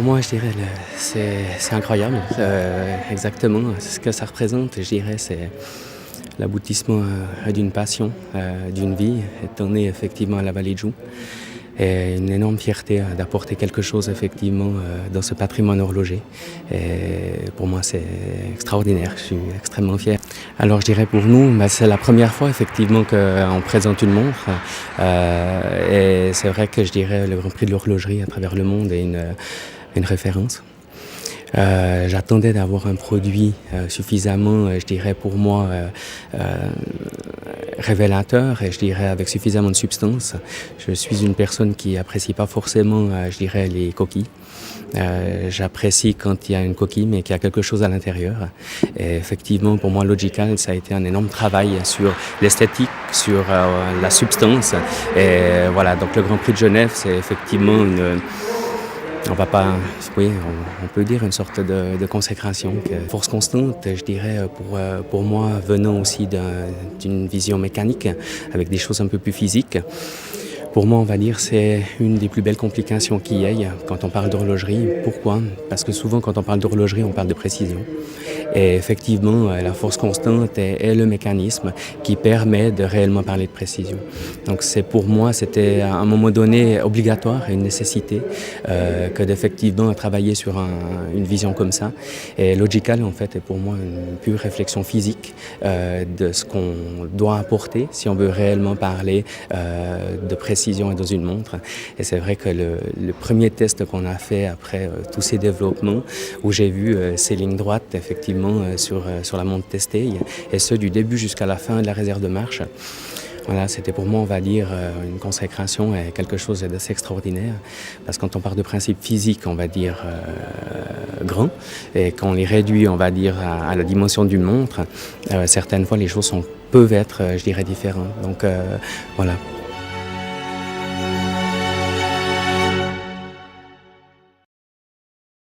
pour moi, je dirais, c'est incroyable. Exactement, ce que ça représente, je dirais, c'est l'aboutissement d'une passion, d'une vie, étant né effectivement à la Vallée de Joux. Et une énorme fierté d'apporter quelque chose effectivement dans ce patrimoine horloger. Et pour moi, c'est extraordinaire, je suis extrêmement fier. Alors je dirais pour nous, c'est la première fois effectivement qu'on présente une montre. Et c'est vrai que je dirais le Grand Prix de l'horlogerie à travers le monde est une référence. J'attendais d'avoir un produit suffisamment, je dirais pour moi, révélateur et je dirais avec suffisamment de substance. Je suis une personne qui apprécie pas forcément, je dirais, les coquilles. J'apprécie quand il y a une coquille mais qu'il y a quelque chose à l'intérieur. Et effectivement, pour moi, Logical, ça a été un énorme travail sur l'esthétique, sur la substance. Et voilà, donc le Grand Prix de Genève, c'est effectivement on va pas, oui, on peut dire une sorte de consécration. Force constante, je dirais, pour moi, venant aussi d'une vision mécanique, avec des choses un peu plus physiques. Pour moi, on va dire, c'est une des plus belles complications qu'il y ait quand on parle d'horlogerie. Pourquoi? Parce que souvent, quand on parle d'horlogerie, on parle de précision. Et effectivement, la force constante est le mécanisme qui permet de réellement parler de précision. Donc pour moi, c'était à un moment donné obligatoire et une nécessité que d'effectivement travailler sur une vision comme ça. Et Logical, en fait, est pour moi une pure réflexion physique de ce qu'on doit apporter si on veut réellement parler de précision dans une montre. Et c'est vrai que le premier test qu'on a fait après tous ces développements, où j'ai vu ces lignes droites, effectivement, sur la montre testée, et ce du début jusqu'à la fin de la réserve de marche. Voilà, c'était pour moi, on va dire, une consécration et quelque chose d'assez extraordinaire. Parce que quand on parle de principes physiques, on va dire, grands, et qu'on les réduit, on va dire, à la dimension d'une montre, certaines fois, les choses peuvent être, je dirais, différentes. Donc, voilà.